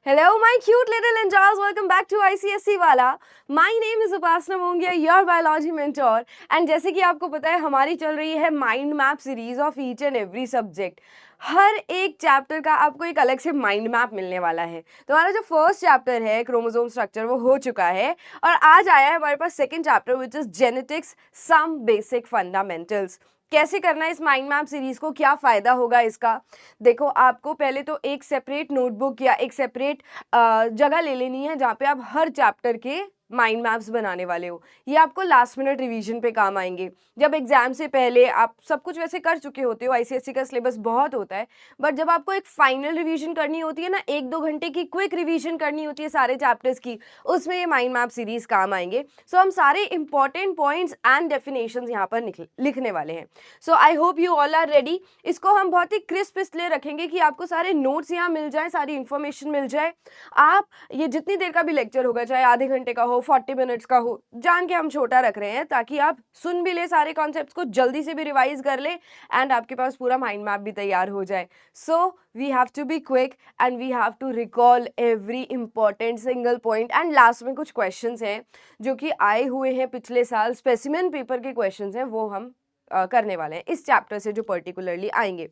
Hello, my cute little ninjas. Welcome back to ICSC वाला. My name is Upasana Mongia, your biology mentor. And जैसे कि आपको पता है हमारी चल रही है mind map series of each and every subject. हर एक चैप्टर का आपको एक अलग से माइंड मैप मिलने वाला है. तो हमारा जो फर्स्ट चैप्टर है क्रोमोसोम स्ट्रक्चर वो हो चुका है और आज आया है हमारे पास second chapter which is genetics some basic fundamentals. कैसे करना है इस माइंड मैप सीरीज को, क्या फायदा होगा इसका. देखो, आपको पहले तो एक सेपरेट नोटबुक या एक सेपरेट जगह ले लेनी है जहाँ पे आप हर चैप्टर के माइंड मैप्स बनाने वाले हो. ये आपको लास्ट मिनट रिवीजन पे काम आएंगे. जब एग्जाम से पहले आप सब कुछ वैसे कर चुके होते हो, आईसीएससी का सिलेबस बहुत होता है, बट जब आपको एक फाइनल रिवीजन करनी होती है ना, 1-2 घंटे की क्विक रिवीजन करनी होती है सारे चैप्टर्स की, उसमें ये माइंड मैप सीरीज काम आएंगे. सो हम सारे इंपॉर्टेंट पॉइंट्स एंड डेफिनेशंस यहाँ पर लिखने वाले हैं. So I hope you all are ready. इसको हम बहुत ही क्रिस्प इसलिए रखेंगे कि आपको सारे नोट्स यहाँ मिल जाए, सारी इन्फॉर्मेशन मिल जाए. आप ये जितनी देर का भी लेक्चर होगा, चाहे आधे घंटे का हो, 40 मिनट्स का हो, जान के हम छोटा रख रहे हैं ताकि आप सुन भी ले सारे कॉन्सेप्ट्स को, जल्दी से भी रिवाइज कर ले एंड आपके पास पूरा माइंड मैप भी तैयार हो जाए. So we have to be quick and we have to recall every important single point. And last में कुछ क्वेश्चंस हैं जो कि आए हुए हैं पिछले साल, स्पेसिमेन पेपर के क्वेश्चंस हैं, वो हम करने वाले हैं इस चैप्टर से जो पर्टिकुलरली आएंगे.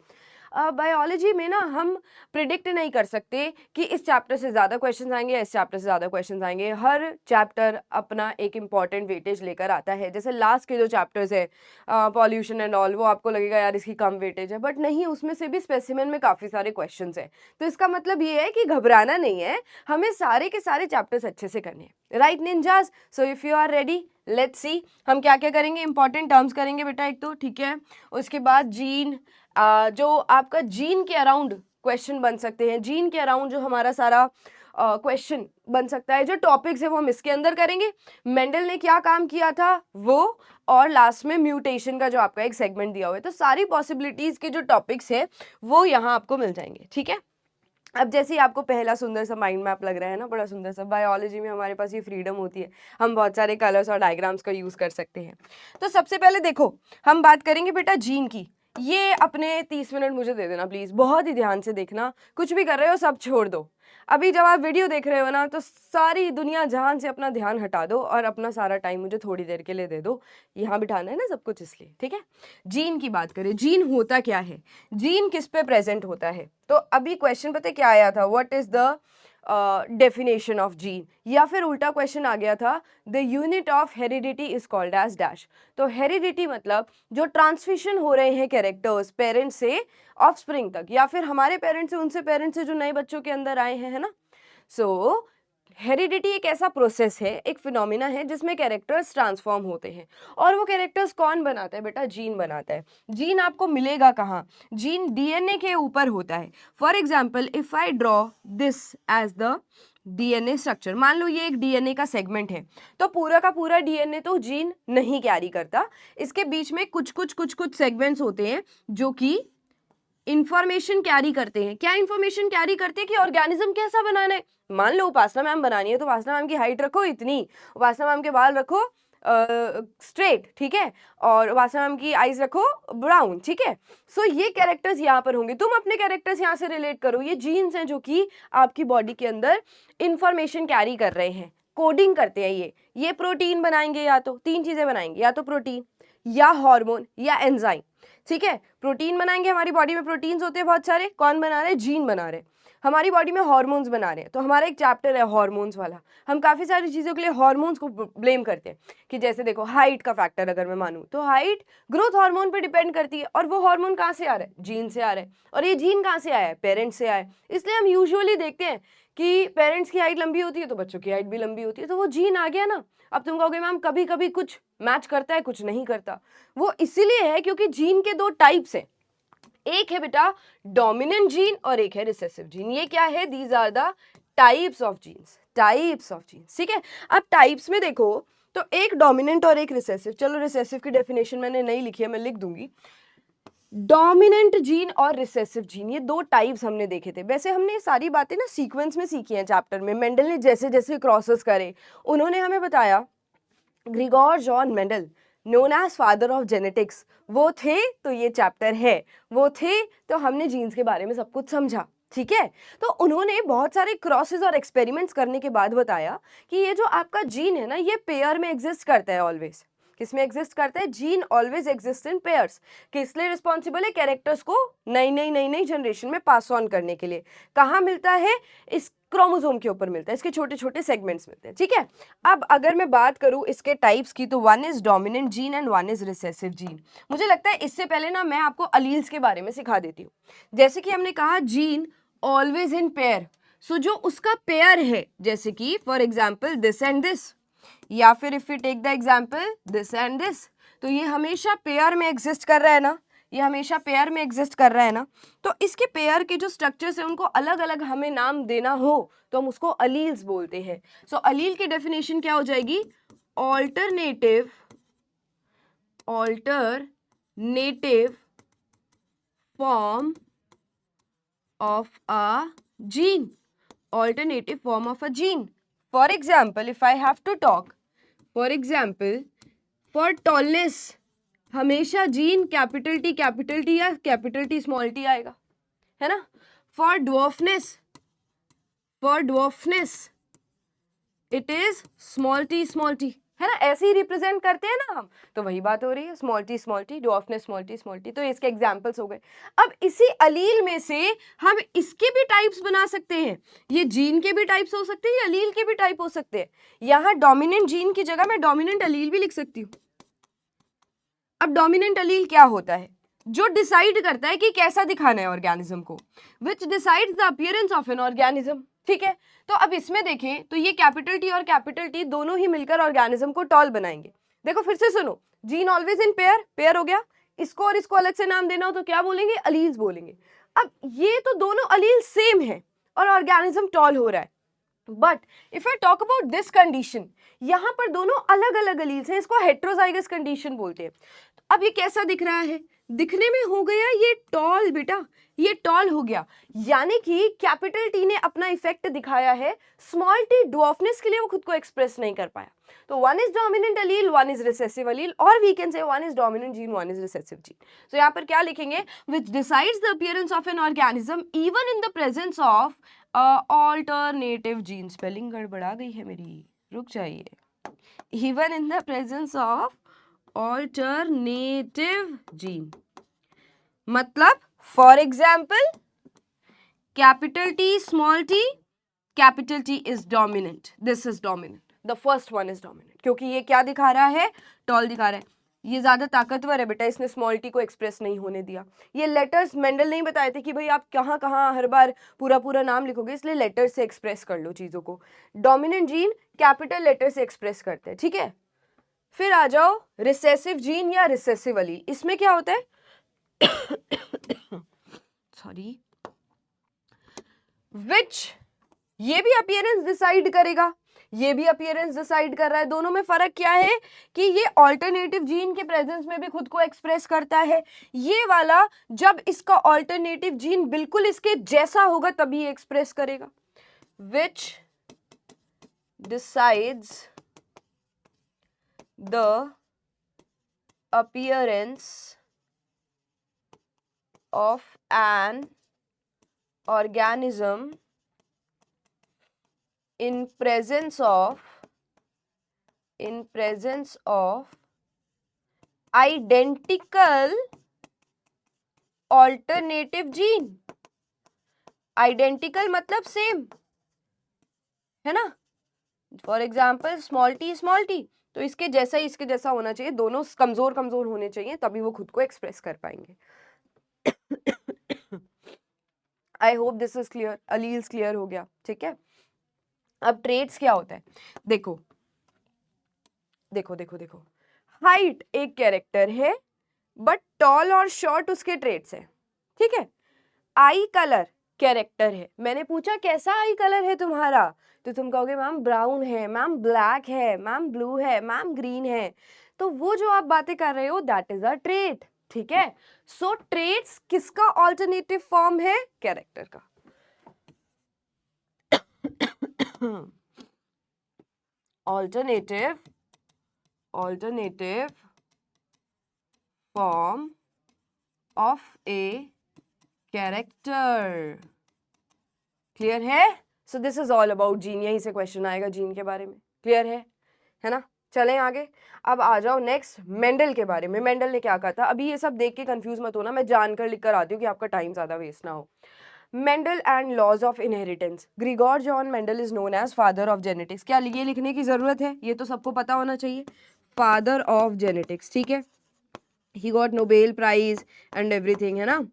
बायोलॉजी में ना हम प्रिडिक्ट नहीं कर सकते कि इस चैप्टर से ज़्यादा क्वेश्चंस आएंगे या इस चैप्टर से ज़्यादा क्वेश्चंस आएंगे. हर चैप्टर अपना एक इम्पॉर्टेंट वेटेज लेकर आता है. जैसे लास्ट के जो चैप्टर्स है पॉल्यूशन एंड ऑल, वो आपको लगेगा यार इसकी कम वेटेज है, बट नहीं, उसमें से भी स्पेसिमेन में काफ़ी सारे क्वेश्चंस हैं. तो इसका मतलब ये है कि घबराना नहीं है, हमें सारे के सारे चैप्टर्स अच्छे से करने हैं. Right ninjas? So if you are ready, let's see हम क्या क्या करेंगे. इंपॉर्टेंट टर्म्स करेंगे बेटा एक तो, ठीक है. उसके बाद जीन, जो आपका जीन के अराउंड क्वेश्चन बन सकते हैं, जीन के अराउंड जो हमारा सारा क्वेश्चन बन सकता है, जो टॉपिक्स है वो हम इसके अंदर करेंगे. मेंडल ने क्या काम किया था वो, और लास्ट में म्यूटेशन का जो आपका एक सेगमेंट दिया हुआ है. तो सारी पॉसिबिलिटीज के जो टॉपिक्स है वो यहाँ आपको मिल जाएंगे, ठीक है. अब जैसे ही आपको पहला सुंदर सा माइंड मैप लग रहा है ना, बड़ा सुंदर सा, बायोलॉजी में हमारे पास ये फ्रीडम होती है, हम बहुत सारे कलर्स और डायग्राम्स का यूज़ कर सकते हैं. तो सबसे पहले देखो, हम बात करेंगे बेटा जीन की. ये अपने 30 मिनट मुझे दे देना प्लीज़, बहुत ही ध्यान से देखना, कुछ भी कर रहे हो सब छोड़ दो. अभी जब आप वीडियो देख रहे हो ना, तो सारी दुनिया जहान से अपना ध्यान हटा दो और अपना सारा टाइम मुझे थोड़ी देर के लिए दे दो. यहाँ बिठाना है ना सब कुछ, इसलिए, ठीक है. जीन की बात करें, जीन होता क्या है, जीन किस पे प्रेजेंट होता है. तो अभी क्वेश्चन पता है क्या आया था, what is the definition of gene, या फिर उल्टा क्वेश्चन आ गया था, the unit of heredity is called as dash. तो हेरिडिटी मतलब जो ट्रांसमिशन हो रहे हैं कैरेक्टर्स पेरेंट्स से ऑफस्प्रिंग तक, या फिर हमारे पेरेंट्स से उनसे पेरेंट्स से जो नए बच्चों के अंदर आए हैं, है ना. सो हेरिडिटी एक ऐसा प्रोसेस है, एक फिनोमिना है जिसमें कैरेक्टर्स ट्रांसफॉर्म होते हैं. और वो कैरेक्टर्स कौन बनाता है बेटा, जीन बनाता है. जीन आपको मिलेगा कहाँ, जीन डीएनए के ऊपर होता है. For example if I draw this as the DNA structure, मान लो ये एक डीएनए का सेगमेंट है, तो पूरा का पूरा डीएनए तो जीन नहीं कैरी करता, इसके बीच में कुछ कुछ सेगमेंट्स होते हैं जो कि इंफॉर्मेशन कैरी करते हैं. क्या इंफॉर्मेशन कैरी करते हैं कि ऑर्गेनिज्म कैसा बनाना है. मान लो उपासना मैम बनानी है, तो उपासना मैम की हाइट रखो इतनी, उपासना मैम के बाल रखो स्ट्रेट, ठीक है, और उपासना मैम की आईज रखो ब्राउन, ठीक है. सो ये कैरेक्टर्स यहाँ पर होंगे, तुम अपने कैरेक्टर्स यहाँ से रिलेट करो. ये जीन्स हैं जो कि आपकी बॉडी के अंदर इंफॉर्मेशन कैरी कर रहे हैं, कोडिंग करते हैं. ये प्रोटीन बनाएंगे, या तो 3 चीजें बनाएंगे, या तो प्रोटीन या हार्मोन या एंजाइम, ठीक है. प्रोटीन बनाएंगे, हमारी बॉडी में प्रोटीन्स होते हैं बहुत सारे, कौन बना रहे, जीन बना रहे. हमारी बॉडी में हार्मोन्स बना रहे हैं, तो हमारा एक चैप्टर है हार्मोन्स वाला. हम काफ़ी सारी चीज़ों के लिए हार्मोन्स को ब्लेम करते हैं, कि जैसे देखो हाइट का फैक्टर अगर मैं मानूं, तो हाइट ग्रोथ हार्मोन पे डिपेंड करती है, और वो हार्मोन कहाँ से आ रहा है, जीन से आ रहा है. और ये जीन कहाँ से आया है, पेरेंट्स से आया है. इसलिए हम यूजुअली देखते हैं कि पेरेंट्स की हाइट लंबी होती है तो बच्चों की हाइट भी लंबी होती है, तो वो जीन आ गया ना. अब तुम कहोगे मैम कभी कभी कुछ मैच करता है, कुछ नहीं करता. वो इसीलिए है क्योंकि जीन के 2 टाइप्स हैं. एक है बेटा डोमिनेंट जीन और एक है रिसेसिव जीन. ये क्या है, these are the types of genes, types of genes, ठीक है. अब टाइप्स में देखो, तो एक डोमिनेंट और एक रिसेसिव. चलो रिसेसिव की डेफिनेशन मैंने नहीं लिखी है, मैं लिख दूंगी. डोमिनेंट जीन और रिसेसिव जीन, ये 2 टाइप्स हमने देखे थे. वैसे हमने ये सारी बातें ना सीक्वेंस में सीखी हैं चैप्टर में. मेंडल ने जैसे जैसे क्रॉसेस करे, उन्होंने हमें बताया, Gregor John Mendel known as father of genetics, वो थे तो ये चैप्टर है, वो थे तो हमने जीन्स के बारे में सब कुछ समझा, ठीक है। तो उन्होंने बहुत सारे क्रॉसेस और एक्सपेरिमेंट्स करने के बाद बताया कि ये जो आपका जीन है ना, ये पेयर में एग्जिस्ट करता है ऑलवेज। किसमें एग्जिस्ट करता है? Gene always exist in pairs. किस लिए रिस्पॉन्सिबल है? कैरेक्टर्स को नई जनरेशन में पास ऑन करने के लिए। कहाँ मिलता है? इस क्रोमोसोम के ऊपर मिलता है, इसके छोटे छोटे सेगमेंट्स मिलते हैं, ठीक है। अब अगर मैं बात करूं इसके टाइप्स की, तो one is dominant gene and one is recessive gene. मुझे लगता है इससे पहले ना मैं आपको अलील्स के बारे में सिखा देती हूँ। जैसे कि हमने कहा gene always in pair, so जो उसका पेयर है, जैसे कि for example this and this, या फिर if you take the example this and this, तो ये हमेशा पेयर में एग्जिस्ट कर रहा है ना, ये हमेशा पेयर में एग्जिस्ट कर रहा है ना। तो इसके पेयर के जो स्ट्रक्चर्स हैं उनको अलग अलग हमें नाम देना हो तो हम उसको अलील्स बोलते हैं। सो अलील की डेफिनेशन क्या हो जाएगी? Alternative form of a gene, alternative form of a gene. For example, if I have to talk, for example, for tallness, हमेशा जीन कैपिटल टी या कैपिटल टी स्मॉल टी आएगा, है ना। For dwarfness it is small T, है ना। ऐसे ही represent करते हैं ना हम, तो वही बात हो रही है, small T, dwarfness small T. तो इसके एग्जांपल्स हो गए। अब इसी अलील में से हम इसके भी टाइप्स बना सकते हैं। ये जीन के भी टाइप्स हो सकते हैं, अलील के भी टाइप हो सकते हैं। यहाँ डोमिनेंट जीन की जगह मैं डोमिनेंट अलील भी लिख सकती हूँ। अब डोमिनेंट अलील क्या होता है? जो डिसाइड करता है कि कैसा दिखाना है ऑर्गेनिज्म को, विच decides the appearance of an organism, ठीक है। तो अब इसमें देखें तो ये कैपिटल टी और कैपिटल टी दोनों ही मिलकर ऑर्गेनिज्म को टॉल बनाएंगे। देखो फिर से सुनो, जीन ऑलवेज इन पेयर हो गया, इसको और इसको अलग से नाम देना हो तो क्या बोलेंगे? अलील्स बोलेंगे। अब ये तो दोनों अलील सेम है और ऑर्गेनिज्म टॉल हो रहा है। But if I talk about this condition, यहां पर दोनों अलग अलग अलील्स हैं, इसको हेट्रोजाइगस कंडीशन बोलते हैं। अब ये कैसा दिख रहा है? दिखने में हो गया ये टॉल, बेटा ये टॉल हो गया, यानी कि कैपिटल टी ने अपना इफेक्ट दिखाया है, स्मॉल टी ड्वार्फनेस के लिए वो खुद को एक्सप्रेस नहीं कर पाया। तो one is dominant allele, one is recessive allele, और we can say one is dominant gene, one is recessive gene. तो यहाँ पर क्या लिखेंगे? Which decides the appearance of an organism even in the presence of alternative gene. Spelling गड़बड़ा गई है मेरी, रुक जाइए। Even in the presence of alternative gene, मतलब for example capital T small T, capital T is dominant, this is dominant, the first one is dominant, क्योंकि ये क्या दिखा रहा है? टॉल दिखा रहा है। ये ज्यादा ताकतवर है बेटा, इसने स्मॉल टी को एक्सप्रेस नहीं होने दिया। ये लेटर्स मेंडल नहीं बताए थे कि भाई आप कहाँ कहाँ हर बार पूरा नाम लिखोगे, इसलिए लेटर से एक्सप्रेस कर लो चीजों को। डोमिनेंट जीन कैपिटल लेटर से एक्सप्रेस करते हैं, ठीक है। फिर आ जाओ रिसेसिव जीन या रिसेसिव अलील। इसमें क्या होता है? सॉरी, विच, ये भी अपीयरेंस डिसाइड करेगा, ये भी अपीयरेंस डिसाइड कर रहा है। दोनों में फर्क क्या है कि ये ऑल्टरनेटिव जीन के प्रेजेंस में भी खुद को एक्सप्रेस करता है, ये वाला जब इसका ऑल्टरनेटिव जीन बिल्कुल इसके जैसा होगा तभी एक्सप्रेस करेगा। विच decides the appearance of an organism in presence of identical alternative gene। identical मतलब सेम, है ना। फॉर एग्जाम्पल स्मॉल टी, तो इसके जैसा ही इसके जैसा होना चाहिए, दोनों कमजोर होने चाहिए, तभी वो खुद को एक्सप्रेस कर पाएंगे। I hope this is clear, alleles clear हो गया, ठीक है। अब ट्रेड्स क्या होता है? देखो, हाइट एक कैरेक्टर है, बट टॉल और शॉर्ट उसके ट्रेड्स हैं, ठीक है। आई कलर कैरेक्टर है। मैंने पूछा कैसा आई कलर है तुम्हारा, तो तुम कहोगे मैम ब्राउन है, मैम ब्लैक है, मैम ब्लू है, मैम ग्रीन है। तो वो जो आप बातें कर रहे हो दैट इज अ ट्रेट, ठीक है। सो ट्रेट्स किसका ऑल्टरनेटिव फॉर्म है? कैरेक्टर का। Alternative form of a character, clear है? So this is all about gene, यहीं से क्वेश्चन आएगा जीन के बारे में, क्लियर है ना? चलें आगे। अब आ जाओ नेक्स्ट मेंडल के बारे में। मेंडल ने क्या कहा था? अभी ये सब देख के कंफ्यूज मत होना, मैं जानकर लिख कर आती हूँ कि आपका टाइम ज्यादा वेस्ट ना हो। Mendel and laws of inheritance. Gregor John Mendel is known as father of genetics. क्या ये लिखने की जरूरत है? ये तो सबको पता होना चाहिए, फादर ऑफ जेनेटिक्स, ठीक है। He got Nobel prize and everything, है ना।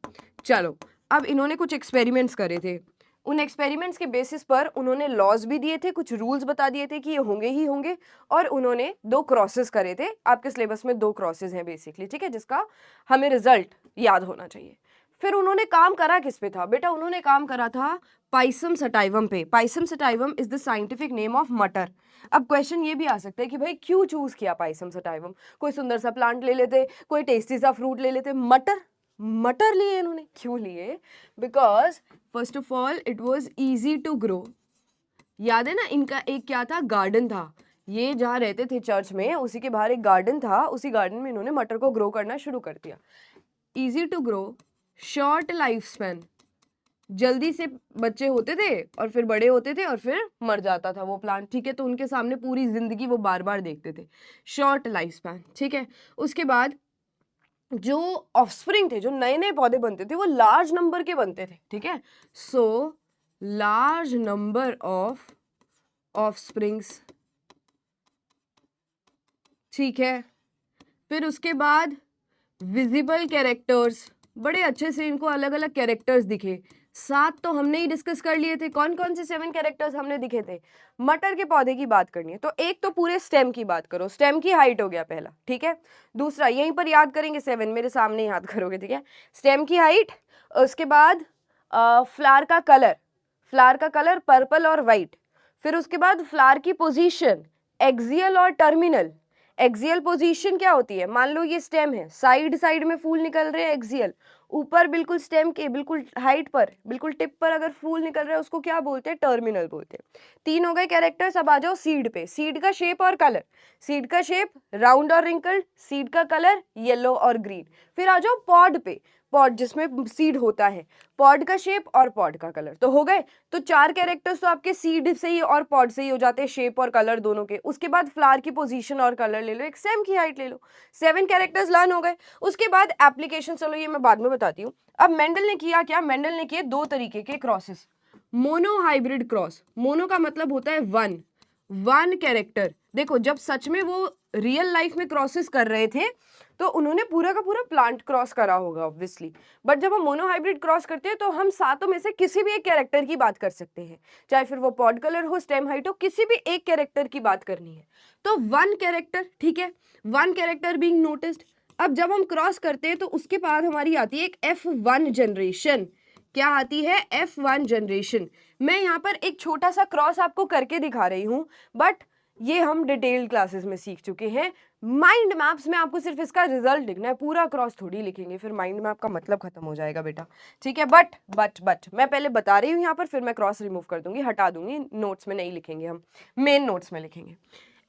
चलो, अब इन्होंने कुछ एक्सपेरिमेंट्स करे थे। उन एक्सपेरिमेंट्स के बेसिस पर उन्होंने लॉज भी दिए थे, कुछ रूल्स बता दिए थे कि ये होंगे ही होंगे, और उन्होंने 2 क्रॉसेस करे थे। आपके सिलेबस में 2 क्रॉसेस हैं बेसिकली, ठीक है, जिसका हमें रिजल्ट याद होना चाहिए। फिर उन्होंने काम करा किस पे था बेटा? उन्होंने काम करा था पाइसम सटाइवम पे। Pisum sativum is the scientific name of मटर। अब क्वेश्चन ये भी आ सकता है कि भाई क्यों चूज किया पाइसम सटाइवम? कोई सुंदर सा प्लांट ले लेते, कोई टेस्टी सा फ्रूट ले लेते, मटर लिए इन्होंने। क्यों लिए? Because first of all it was easy to grow. याद है ना, इनका एक क्या था, गार्डन था। ये जहाँ रहते थे चर्च में, उसी के बाहर एक गार्डन था, उसी गार्डन में इन्होंने मटर को ग्रो करना शुरू कर दिया। Easy to grow, short life span, जल्दी से बच्चे होते थे और फिर बड़े होते थे और फिर मर जाता था वो प्लांट, ठीक है। तो उनके सामने पूरी जिंदगी वो बार बार देखते थे, शॉर्ट लाइफ स्पैन, ठीक है। उसके बाद जो ऑफस्प्रिंग थे, जो नए नए पौधे बनते थे, वो लार्ज नंबर के बनते थे, ठीक है। So large number of offsprings, ठीक है। फिर उसके बाद विजिबल कैरेक्टर्स, बड़े अच्छे से इनको अलग अलग कैरेक्टर्स दिखे। 7 तो हमने ही डिस्कस कर लिए थे। कौन कौन से 7 कैरेक्टर्स हमने दिखे थे? मटर के पौधे की बात करनी है तो एक तो पूरे स्टेम की बात करो, स्टेम की हाइट हो गया पहला, ठीक है। दूसरा यहीं पर याद करेंगे 7, मेरे सामने याद करोगे, ठीक है। स्टेम की हाइट, उसके बाद फ्लावर का कलर, फ्लावर का कलर पर्पल और वाइट। फिर उसके बाद फ्लावर की पोजीशन, एक्सियल और टर्मिनल। एक्सियल पोजीशन क्या होती है? मान लो ये स्टेम है, साइड साइड में फूल निकल रहे हैं एक्सियल, ऊपर बिल्कुल स्टेम के बिल्कुल हाइट पर, बिल्कुल टिप पर अगर फूल निकल रहा है उसको क्या बोलते हैं? टर्मिनल बोलते हैं। 3 हो गए कैरेक्टर्स। अब आ जाओ सीड पे। सीड का शेप और कलर, सीड का शेप राउंड और रिंकल्ड, सीड का कलर येलो और ग्रीन। फिर आ जाओ पॉड पे, पॉड जिसमें सीड होता है, पॉड का शेप और पॉड का कलर। तो हो गए, तो 4 कैरेक्टर्स तो आपके सीड से ही और पॉड से ही हो जाते हैं, शेप और कलर दोनों के। उसके बाद फ्लावर की पोजीशन और कलर ले लो, एक स्टेम की हाइट ले लो। 7 कैरेक्टर्स लर्न हो गए। उसके बाद एप्लीकेशन, चलो ये मैं बाद में बताती हूँ। अब मेंडल ने किया क्या? मेंडल ने किए 2 तरीके के crosses. Mono hybrid cross, mono का मतलब होता है वन कैरेक्टर। देखो, जब सच में वो रियल लाइफ में क्रॉसेस कर रहे थे तो उन्होंने पूरा का पूरा प्लांट क्रॉस करा होगा ऑब्वियसली, बट जब हम मोनो हाइब्रिड क्रॉस करते हैं तो हम 7 में से किसी भी एक कैरेक्टर की बात कर सकते हैं, चाहे फिर वो पॉड कलर हो, स्टेम हाइट हो, किसी भी एक कैरेक्टर की बात करनी है तो 1 कैरेक्टर, ठीक है, 1 कैरेक्टर बीइंग नोटिस्ड। अब जब हम क्रॉस करते हैं तो उसके बाद हमारी आती है एक F1 जनरेशन। क्या आती है? F1 generation. मैं यहाँ पर एक छोटा सा क्रॉस आपको करके दिखा रही हूँ, बट ये हम डिटेल्ड क्लासेस में सीख चुके हैं। माइंड मैप्स में आपको सिर्फ इसका रिजल्ट लिखना है, पूरा क्रॉस थोड़ी लिखेंगे, फिर माइंड मैप का मतलब खत्म हो जाएगा बेटा, ठीक है। बट मैं पहले बता रही हूँ यहाँ पर, फिर मैं क्रॉस रिमूव कर दूंगी, हटा दूंगी, नोट्स में नहीं लिखेंगे, हम मेन नोट्स में लिखेंगे।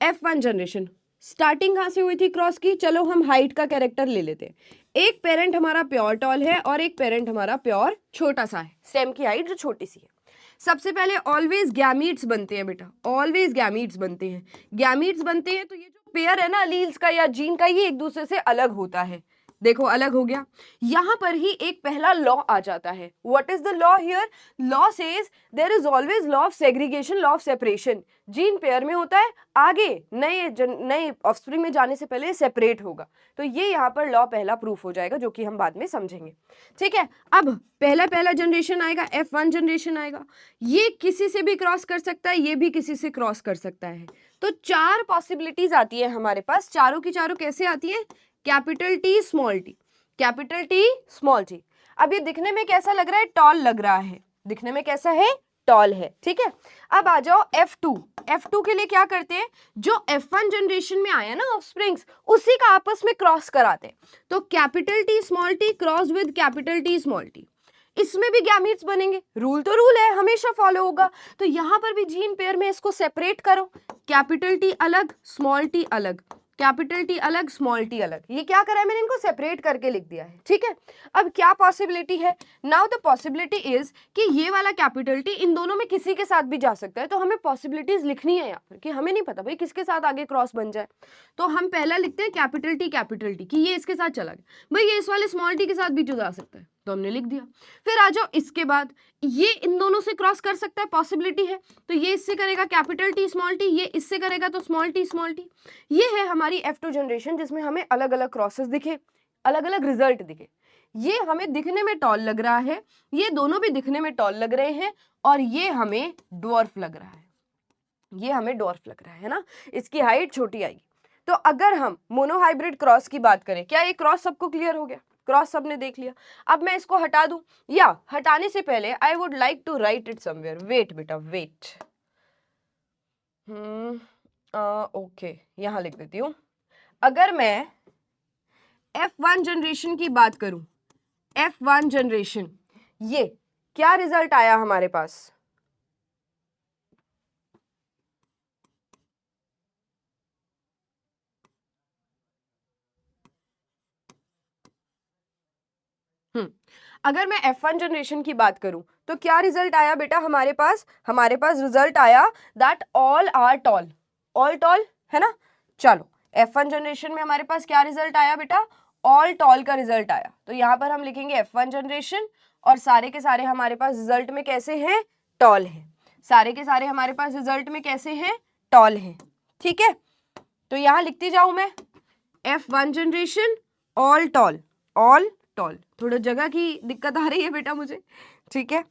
F1 जनरेशन स्टार्टिंग कहाँ से हुई थी क्रॉस की? चलो हम हाइट का कैरेक्टर ले लेते हैं। एक पेरेंट हमारा प्योर टॉल है और एक पेरेंट हमारा प्योर छोटा सा है, स्टेम की हाइट जो छोटी सी है। सबसे पहले ऑलवेज गैमीट्स बनते हैं बेटा, ऑलवेज गैमीट्स बनते हैं। गैमीट्स बनते हैं तो ये जो पेयर है ना अलील्स का या जीन का, ये एक दूसरे से अलग होता है। देखो अलग हो गया। यहां पर ही एक पहला लॉ आ जाता है। What is the law here? Law says there is always law of segregation, law of separation. Gene pair में होता है, आगे नए ऑफस्प्रिंग में जाने से पहले सेपरेट होगा। तो ये यहाँ पर लॉ पहला प्रूफ हो जाएगा, जो कि हम बाद में समझेंगे, ठीक है। अब पहला जनरेशन आएगा, F1 जनरेशन आएगा। ये किसी से भी क्रॉस कर सकता है, ये भी किसी से क्रॉस कर सकता है। तो 4 पॉसिबिलिटीज आती है हमारे पास। चारों की चारों कैसे आती है? Capital T small T, capital T small T. अब ये दिखने में कैसा लग रहा है? टॉल लग रहा है। दिखने में कैसा है? टॉल है, ठीक है। अब आ जाओ F2। F2 के लिए क्या करते हैं? जो F1 जनरेशन में आया ना ऑफस्प्रिंग्स, उसी का आपस में क्रॉस कराते हैं। तो capital T small T cross with capital T small T, इसमें भी गैमीट्स बनेंगे। रूल तो रूल है, हमेशा फॉलो होगा। तो यहां पर भी जीन पेयर में इसको सेपरेट करो, कैपिटल T अलग, स्मॉल t अलग। कैपिटल टी अलग, स्मॉल टी अलग। ये क्या करा है मैंने, इनको सेपरेट करके लिख दिया है, ठीक है। अब क्या पॉसिबिलिटी है, नाउ द पॉसिबिलिटी इज कि ये वाला कैपिटल टी इन दोनों में किसी के साथ भी जा सकता है, तो हमें पॉसिबिलिटीज लिखनी है यहाँ पर कि हमें नहीं पता भाई किसके साथ आगे क्रॉस बन जाए। तो हम पहला लिखते हैं कैपिटल टी कि ये इसके साथ चला गया, भाई ये इस वाले स्मॉल टी के साथ भी तो जा सकता है, तो हमने लिख दिया। फिर आ जाओ इसके बाद, ये इन दोनों से क्रॉस कर सकता है, पॉसिबिलिटी है, तो ये इससे करेगा कैपिटल टी स्मॉल टी, ये इससे करेगा तो स्मॉल टी स्मॉल टी। ये है हमारी F2 जनरेशन जिसमें हमें अलग अलग क्रॉसेस दिखे, अलग अलग रिजल्ट दिखे। ये हमें दिखने में टॉल लग रहा है, ये दोनों भी दिखने में टॉल लग रहे हैं, और ये हमें डॉर्फ लग रहा है, ये हमें डॉर्फ लग रहा है ना, इसकी हाइट छोटी आएगी। तो अगर हम मोनोहाइब्रिड क्रॉस की बात करें, क्या ये क्रॉस सबको क्लियर हो गया, क्रॉस सबने देख लिया। अब मैं इसको हटा दूं, या हटाने से पहले I would like to write it somewhere, wait बेटा वेट, ओके यहां लिख देती हूं। अगर मैं F1 जनरेशन की बात करूं, F1 जनरेशन, ये क्या रिजल्ट आया हमारे पास, अगर मैं F1 जनरेशन की बात करूं तो क्या रिजल्ट आया बेटा हमारे पास रिजल्ट आया that all are tall, all tall है ना। चलो F1 जनरेशन में हमारे पास क्या रिजल्ट आया बेटा, ऑल टॉल का रिजल्ट आया। तो यहां पर हम लिखेंगे F1 जनरेशन, और सारे के सारे हमारे पास रिजल्ट में कैसे हैं, टॉल है, सारे के सारे हमारे पास रिजल्ट में कैसे हैं, टॉल है, ठीक है। तो यहां लिखती जाऊं मैं F1 generation all toll, all toll, थोड़ा जगह की दिक्कत आ रही है बेटा मुझे, ठीक है।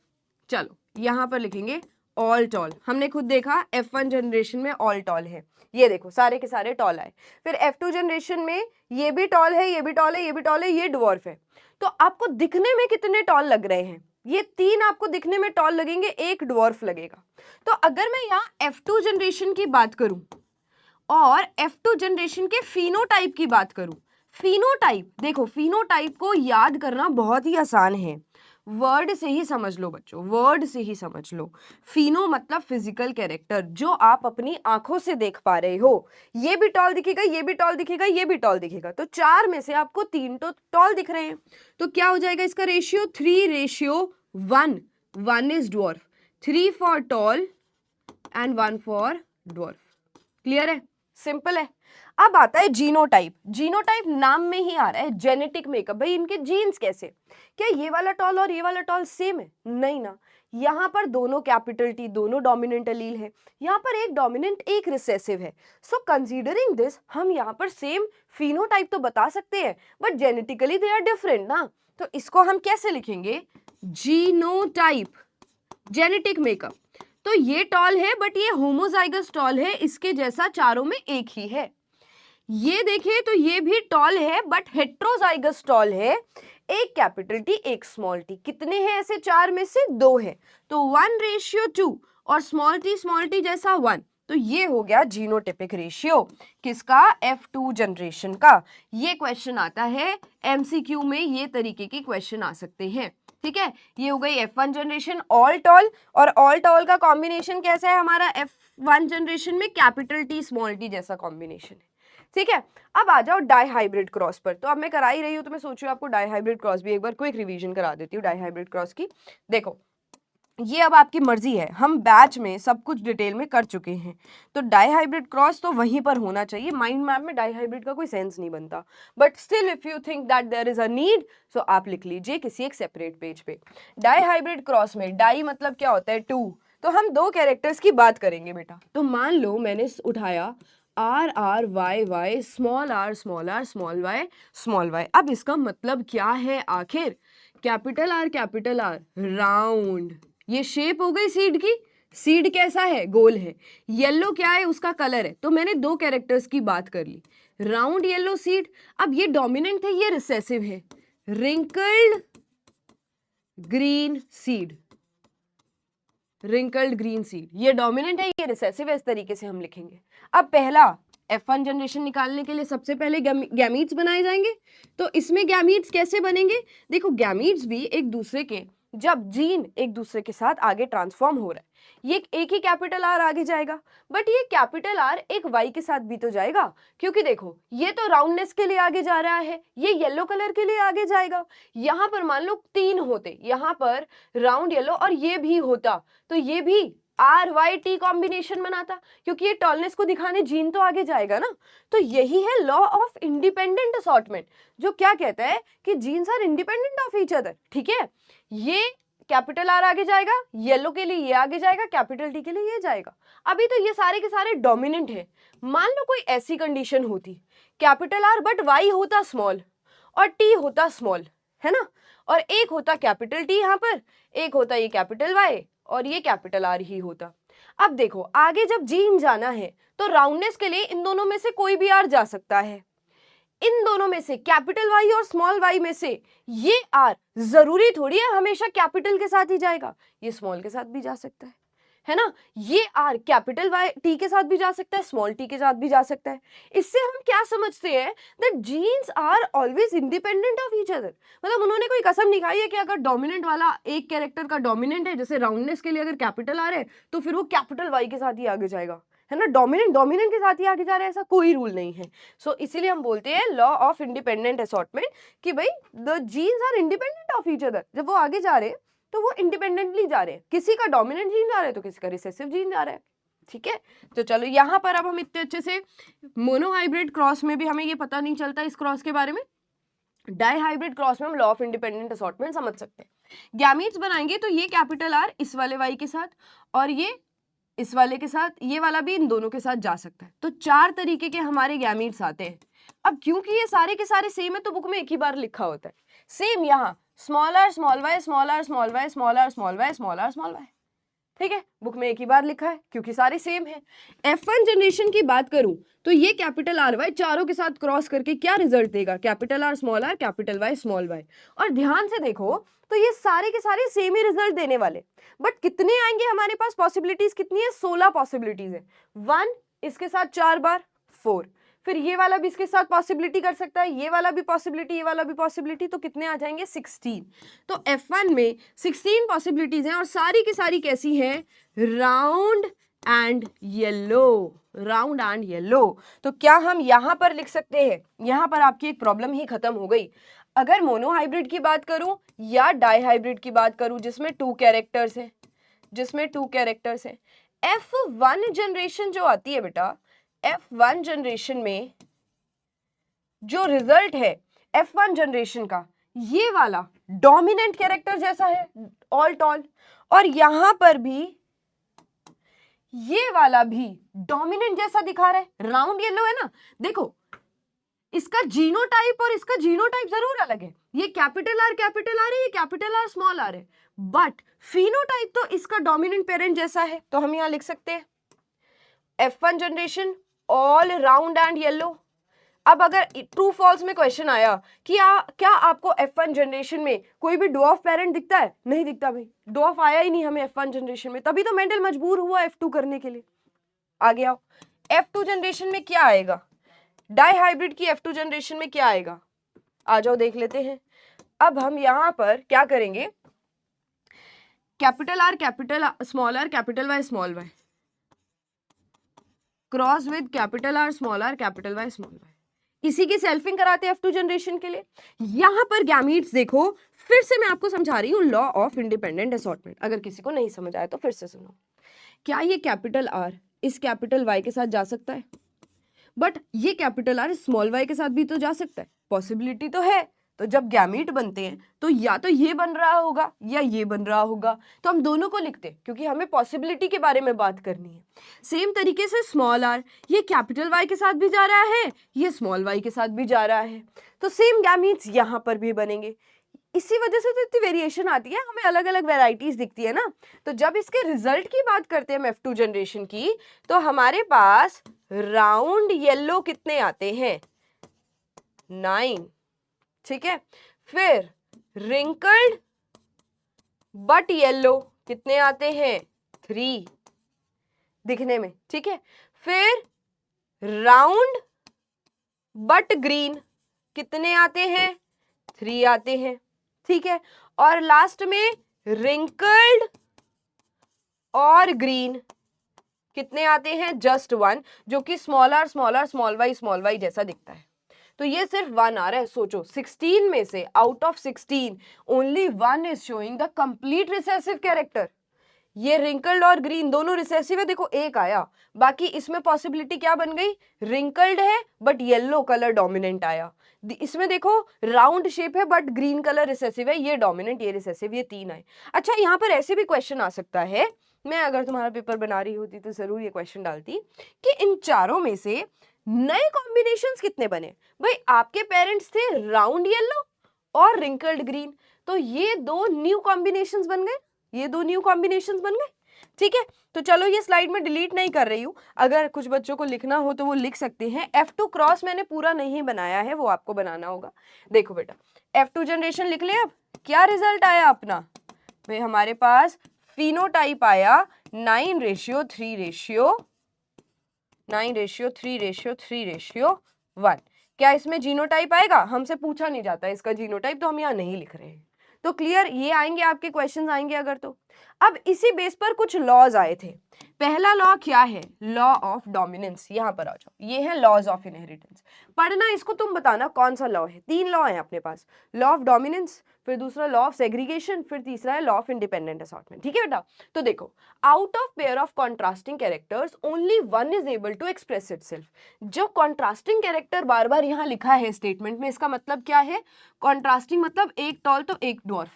चलो यहां पर लिखेंगे ऑल टॉल, हमने खुद देखा F1 जनरेशन में ऑल टॉल है, ये देखो सारे के सारे टॉल आए। फिर F2 जनरेशन में ये भी टॉल है, ये भी टॉल है, ये भी टॉल है, ये डवार्फ है। तो आपको दिखने में कितने टॉल लग रहे हैं, ये तीन आपको दिखने में टॉल लगेंगे, एक डवार्फ लगेगा। तो अगर मैं यहाँ F2 जनरेशन की बात करूं और F2 जनरेशन के फिनोटाइप की बात करूं, फिनोटाइप देखो, फिनोटाइप को याद करना बहुत ही आसान है, वर्ड से ही समझ लो बच्चों, वर्ड से ही समझ लो। फिनो मतलब फिजिकल कैरेक्टर, जो आप अपनी आंखों से देख पा रहे हो, ये भी टॉल दिखेगा, ये भी टॉल दिखेगा, ये भी टॉल दिखेगा। तो चार में से आपको तीन तो टॉल दिख रहे हैं, तो क्या हो जाएगा इसका ratio, 3:1, 1 is dwarf, 3 for tall and 1 for dwarf. Clear है, सिंपल है। अब आता है जीनोटाइप, जीनोटाइप नाम में ही आ रहा है, जेनेटिक मेकअप, भाई इनके जीन्स कैसे, क्या ये वाला टॉल और ये वाला टॉल सेम है, नहीं ना, यहाँ पर दोनों कैपिटल टी, दोनों डोमिनेंट एलील है, यहाँ पर एक डोमिनेंट एक रिसेसिव है। सो कंसीडरिंग दिस हम यहाँ पर सेम फिनोटाइप तो बता सकते हैं, but genetically they are different ना, तो इसको हम कैसे लिखेंगे, जीनोटाइप, जेनेटिक मेकअप। तो ये टॉल है बट ये होमोजाइगस टॉल है, इसके जैसा चारों में एक ही है। ये देखिए तो ये भी टॉल है बट हेट्रोजाइगस टॉल है, एक कैपिटल टी एक स्मॉल टी, कितने हैं ऐसे, चार में से दो है, तो 1:2, और स्मॉल टी जैसा 1, तो ये हो गया जीनोटिपिक रेशियो किसका, F2 जनरेशन का। ये क्वेश्चन आता है MCQ में, ये तरीके के क्वेश्चन आ सकते हैं, ठीक है। ये हो गई F1 जनरेशन ऑल टॉल, और ऑल टॉल का कॉम्बिनेशन कैसा है हमारा F1 जनरेशन में, कैपिटल टी स्मॉल टी जैसा कॉम्बिनेशन है, ठीक है। अब आ जाओ डाई हाइब्रिड क्रॉस पर, तो अब मैं करा ही रही हूँ तो मैं सोच रही हूँ आपको डाई हाइब्रिड क्रॉस भी एक बार क्विक रिवीजन करा देती हूँ डाई हाइब्रिड क्रॉस की। देखो ये अब आपकी मर्जी है, हम बैच में सब कुछ डिटेल में कर चुके हैं, तो डाई हाइब्रिड क्रॉस तो वहीं पर होना चाहिए, माइंड मैप में डाई हाइब्रिड का कोई सेंस नहीं बनता, but still if you think that there is a need so आप लिख लीजिए किसी एक सेपरेट पेज पे। डाई हाइब्रिड क्रॉस में डाई मतलब क्या होता है, 2, तो हम दो कैरेक्टर्स की बात करेंगे बेटा। तो मान लो मैंने उठाया R small r small y, अब इसका मतलब क्या है आखिर, कैपिटल R राउंड, ये शेप हो गई सीड की, सीड कैसा है, गोल है, येलो क्या है, उसका कलर है, तो मैंने दो कैरेक्टर्स की बात कर ली, राउंड येलो सीड। अब ये डोमिनेंट है, ये रिसेसिव है, wrinkled green seed, wrinkled green seed, ये डोमिनेंट है, ये रिसेसिव है, इस तरीके से हम लिखेंगे। अब पहला F1 जनरेशन निकालने के लिए सबसे पहले गैमीट्स बनाए जाएंगे, तो इसमें गैमीट्स कैसे बनेंगे, देखो गैमीट्स भी एक दूसरे के जब जीन एक दूसरे के साथ आगे ट्रांसफॉर्म हो रहा है, ये एक ही कैपिटल आर आगे जाएगा, बट ये कैपिटल आर एक वाई के साथ भी तो जाएगा, क्योंकि देखो ये तो राउंडनेस के लिए आगे जा रहा है, ये येलो कलर के लिए आगे जाएगा। यहां पर मान लो 3 होते, यहां पर राउंड येलो और ये भी होता, तो ये भी आर वाई टी कॉम्बिनेशन बनाता, क्योंकि ये टॉलनेस को दिखाने जीन तो आगे जाएगा ना। तो यही है लॉ ऑफ इंडिपेंडेंट असॉर्टमेंट, जो क्या कहता है कि genes are independent of each other. ठीक है, ये कैपिटल आर आगे जाएगा, येलो के लिए ये आगे जाएगा, कैपिटल टी के लिए ये जाएगा। अभी तो ये सारे के सारे डोमिनेंट है। मान लो कोई ऐसी कंडीशन होती, कैपिटल आर बट वाई होता स्मॉल और टी होता स्मॉल, है ना, और एक होता कैपिटल टी यहाँ पर, एक होता ये कैपिटल वाई और ये कैपिटल आर ही होता। अब देखो आगे जब जीन जाना है तो राउंडनेस के लिए इन दोनों में से कोई भी आर जा सकता है, इन दोनों में से कैपिटल वाई और स्मॉल वाई में से ये आर जरूरी थोड़ी है हमेशा कैपिटल के साथ ही जाएगा, ये स्मॉल के साथ भी जा सकता है ना। ये आर कैपिटल वाई टी के साथ भी जा सकता है, स्मॉल टी के साथ भी जा सकता है। इससे हम क्या समझते हैं that genes are always independent of each other. मतलब उन्होंने कोई कसम नहीं खाई है कि अगर डोमिनेंट वाला एक कैरेक्टर का डोमिनेंट है, जैसे राउंडनेस के लिए अगर कैपिटल आर है तो फिर वो कैपिटल वाई के साथ ही आगे जाएगा, है ना। डोमिनेंट के साथ ही आगे जा रहे हैं, ऐसा कोई रूल नहीं है। सो इसीलिए हम बोलते हैं लॉ ऑफ इंडिपेंडेंट असॉर्टमेंट कि भाई the genes are independent of each other. जब वो आगे जा रहे हैं तो वो इंडिपेंडेंटली जा रहे हैं, किसी का डोमिनेंट जीन जा रहा है तो किसी का रिसेसिव जीन जा रहा है। ठीक है, तो चलो यहाँ पर अब हम इतने अच्छे से मोनोहाइब्रिड क्रॉस में भी हमें ये पता नहीं चलता इस क्रॉस के बारे में, डाईहाइब्रिड क्रॉस में हम लॉ ऑफ इंडिपेंडेंट असॉर्टमेंट समझ सकते हैं। गैमीट्स बनाएंगे तो ये कैपिटल आर इस वाले वाई के साथ और ये इस वाले के साथ, ये वाला भी इन दोनों के साथ जा सकता है। तो 4 तरीके के हमारे गैमीट्स आते हैं। अब क्योंकि ये सारे के सारे सेम है तो बुक में एक ही बार लिखा होता है सेम, यहाँ small r small y small r small y small r small y small r small y. ठीक है, बुक में एक ही बार लिखा है क्योंकि सारे सेम है। F1 जनरेशन की बात करूं तो ये कैपिटल आर वाई चारों के साथ क्रॉस करके क्या रिजल्ट देगा, capital R small r capital Y small y. और ध्यान से देखो तो ये सारे के सारे सेम ही रिजल्ट देने वाले, बट कितने आएंगे हमारे पास, पॉसिबिलिटीज कितनी है, 16 पॉसिबिलिटीज है। 1 इसके साथ 4 बार 4, फिर ये वाला भी इसके साथ पॉसिबिलिटी कर सकता है, ये वाला भी पॉसिबिलिटी, ये वाला भी पॉसिबिलिटी, तो कितने आ जाएंगे 16। तो F1 में 16 पॉसिबिलिटीज हैं और सारी की सारी कैसी हैं, round and yellow, round and yellow. तो क्या हम यहां पर लिख सकते हैं, यहां पर आपकी एक प्रॉब्लम ही खत्म हो गई। अगर मोनोहाइब्रिड की बात करूं या डाईहाइब्रिड की बात करूं जिसमें 2 कैरेक्टर्स हैं, जिसमें 2 कैरेक्टर्स हैं, F1 जनरेशन जो आती है बेटा, F1 जनरेशन में जो रिजल्ट है F1 जनरेशन का, ये वाला डोमिनेंट कैरेक्टर जैसा है ऑल टॉल, और यहां पर भी ये वाला भी डोमिनेंट जैसा दिखा रहा है, राउंड येलो है ना। देखो इसका जीनोटाइप और इसका जीनोटाइप जरूर अलग है, ये कैपिटल आर है, ये कैपिटल आर स्मॉल आर है, बट फिनोटाइप तो इसका डोमिनेंट पेरेंट जैसा है। तो हम यहां लिख सकते हैं F1 generation all round and yellow. अब अगर ट्रू फॉल्स में क्वेश्चन आया कि क्या आपको F1 जनरेशन में कोई भी डॉफ पेरेंट दिखता है, नहीं दिखता भाई, डॉफ आया ही नहीं हमें F1 जनरेशन में, तभी तो मेंडल मजबूर हुआ F2 करने के लिए। आगे आओ, F2 जनरेशन में क्या आएगा, डाईहाइब्रिड की F2 जनरेशन में क्या आएगा, आ जाओ देख लेते हैं। अब हम यहां पर क्या करेंगे, capital R small r capital Y small y cross with capital R small r capital Y small y, इसी की सेल्फिंग कराते हैं F2 जनरेशन के लिए। यहां पर गैमीट्स देखो, फिर से मैं आपको समझा रही हूं लॉ ऑफ इंडिपेंडेंट असॉर्टमेंट, अगर किसी को नहीं समझ आया तो फिर से सुनो। क्या ये कैपिटल आर इस कैपिटल वाई के साथ जा सकता है, बट ये कैपिटल आर स्मॉल वाई के साथ भी तो जा सकता है, पॉसिबिलिटी तो है। तो जब गैमीट बनते हैं तो या तो ये बन रहा होगा या ये बन रहा होगा, तो हम दोनों को लिखते हैं क्योंकि हमें पॉसिबिलिटी के बारे में बात करनी है। सेम तरीके से स्मॉल आर ये कैपिटल वाई के साथ भी जा रहा है, ये स्मॉल वाई के साथ भी जा रहा है, तो सेम गैमीट्स यहां पर भी बनेंगे। इसी वजह से तो इतनी वेरिएशन आती है, हमें अलग अलग वेराइटीज दिखती है ना। तो जब इसके रिजल्ट की बात करते हैं हम F2 जनरेशन की, तो हमारे पास राउंड येलो कितने आते हैं, 9, ठीक है। फिर रिंकल्ड बट येलो कितने आते हैं, 3 दिखने में, ठीक है। फिर राउंड बट ग्रीन कितने आते हैं, 3 आते हैं, ठीक है। और लास्ट में रिंकल्ड और ग्रीन कितने आते हैं? जस्ट वन, जो कि स्मॉलर स्मॉलर स्मॉल वाई जैसा दिखता है। तो ये सिर्फ वन आ रहा है। सोचो 16 में से out of 16 only one is showing the complete recessive character. ये रिंकल्ड और ग्रीन दोनों रिसेसिव है, देखो एक आया, बाकी इसमें पॉसिबिलिटी क्या बन गई? रिंकल्ड है बट येलो कलर डोमिनेंट आया। इसमें देखो राउंड शेप है बट ग्रीन कलर रिसेसिव है, ये डोमिनेंट ये रिसेसिव, ये तीन आए। अच्छा यहाँ पर ऐसे भी क्वेश्चन आ सकता है, मैं अगर तुम्हारा पेपर बना रही होती तो जरूर ये क्वेश्चन डालती कि इन चारों में से नए कॉम्बिनेशंस कितने बने। भाई आपके पेरेंट्स थे राउंड येलो और रिंकल्ड ग्रीन, तो ये दो न्यू कॉम्बिनेशंस बन गए, ये दो न्यू कॉम्बिनेशंस बन गए। ठीक है, तो चलो ये स्लाइड में डिलीट नहीं कर रही हूं, अगर कुछ बच्चों को लिखना हो तो वो लिख सकते हैं। F2 क्रॉस मैंने पूरा नहीं बनाया है, वो आपको बनाना होगा। देखो बेटा F2 जनरेशन लिख ले। अब क्या रिजल्ट आया अपना? भाई हमारे पास फिनोटाइप आया 9:3:1। क्या इसमें जीनोटाइप आएगा? हमसे पूछा नहीं जाता इसका जीनोटाइप, तो हम यहाँ नहीं लिख रहे हैं। तो क्लियर, ये आएंगे आपके क्वेश्चंस आएंगे अगर तो। अब इसी बेस पर कुछ लॉज आए थे। पहला लॉ क्या है? Law of dominance. यहां पर आ जाओ, ये है लॉज ऑफ इनहेरिटेंस। पढ़ना इसको, तुम बताना कौन सा लॉ है। तीन लॉ है अपने पास, लॉ ऑफ डोमिनेंस, फिर दूसरा लॉ ऑफ सेग्रीगेशन, फिर तीसरा है लॉ ऑफ इंडिपेंडेंट असॉर्टमेंट। ठीक है बेटा, तो देखो out of pair of contrasting characters only one is able to express itself. जो कॉन्ट्रास्टिंग कैरेक्टर बार बार यहाँ लिखा है स्टेटमेंट में, इसका मतलब क्या है? कॉन्ट्रास्टिंग मतलब एक टॉल तो एक ड्वार्फ।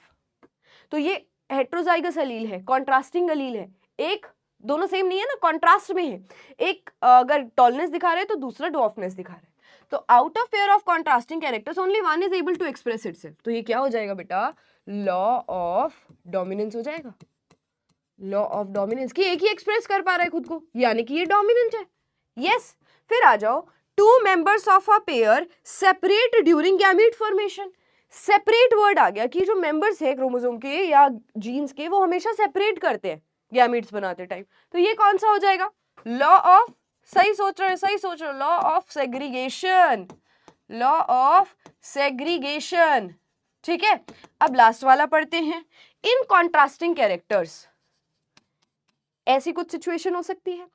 तो ये हेट्रोजाइगस अलील है, कॉन्ट्रास्टिंग अलील है, एक दोनों सेम नहीं है ना, कॉन्ट्रास्ट में है। एक अगर टॉलनेस दिखा रहे हैं तो दूसरा ड्वार्फनेस दिखा रहे हैं। तो out of pair of contrasting characters only one is able to express itself. तो ये क्या हो जाएगा बेटा? लॉ ऑफ डोमिनेंस हो जाएगा। लॉ ऑफ डोमिनेंस की एक ही एक्सप्रेस कर पा रहा है खुद को, यानी कि ये डोमिनेंट है। यस, फिर आ जाओ, two members of a pair separate during gamete formation. Separate word आ गया कि जो मेंबर्स है क्रोमोसोम के या जीन्स के, वो हमेशा सेपरेट करते हैं गैमीट्स बनाते टाइम। तो ये कौन सा हो जाएगा? लॉ ऑफ, सही सोच रहे हो, law of segregation. Law of segregation. ठीक है, अब लास्ट वाला पढ़ते हैं। इन कॉन्ट्रास्टिंग कैरेक्टर्स ऐसी कुछ सिचुएशन हो सकती है,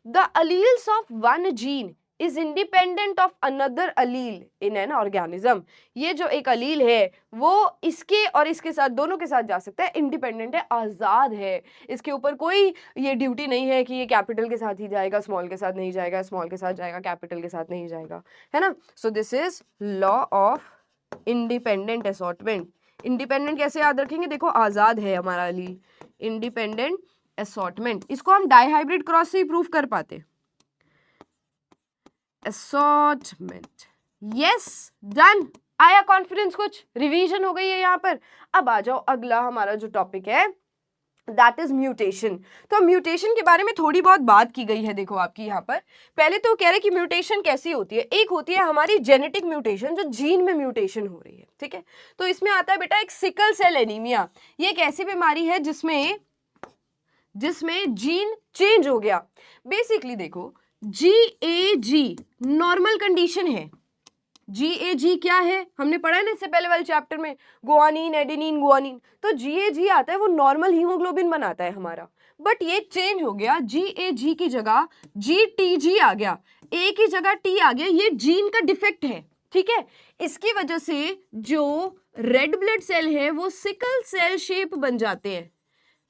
the alleles of one gene is independent of another allele in an organism. ये जो एक अलील है वो इसके और इसके साथ, दोनों के साथ जा सकता है, इंडिपेंडेंट है, आजाद है, इसके ऊपर कोई ये ड्यूटी नहीं है कि ये कैपिटल के साथ ही जाएगा, स्मॉल के साथ नहीं जाएगा, स्मॉल के साथ जाएगा, कैपिटल के साथ नहीं जाएगा, है ना। सो this is law of independent assortment. Independent कैसे याद रखेंगे? देखो आजाद है हमारा अलील, इंडिपेंडेंट असॉर्टमेंट। इसको हम डाइहाइब्रिड क्रॉस से ही प्रूव कर पाते। Assortment, yes, done. आया कॉन्फिडेंस, कुछ रिवीजन हो गई है यहाँ पर। अब आ जाओ, अगला हमारा जो टॉपिक है दैट इज म्यूटेशन। तो म्यूटेशन के बारे में थोड़ी बहुत बात की गई है। देखो आपकी यहाँ पर पहले तो कह रहे कि म्यूटेशन कैसी होती है। एक होती है हमारी जेनेटिक म्यूटेशन, जो जीन में म्यूटेशन हो रही है। ठीक है, तो इसमें आता है बेटा एक सिकल सेल एनीमिया। ये एक ऐसी बीमारी है जिसमें जीन चेंज हो गया। बेसिकली देखो, GAG नॉर्मल कंडीशन है। GAG क्या है? हमने पढ़ा है ना इससे पहले वाले चैप्टर में, गुआनिन, एडेनिन, गुआनिन। तो GAG आता है, वो नॉर्मल हीमोग्लोबिन बनाता है हमारा। बट ये चेंज हो गया, GAG की जगह GTG आ गया, A की जगह T आ गया। ये जीन का डिफेक्ट है। ठीक है, इसकी वजह से जो रेड ब्लड सेल है वो सिकल सेल शेप बन जाते हैं।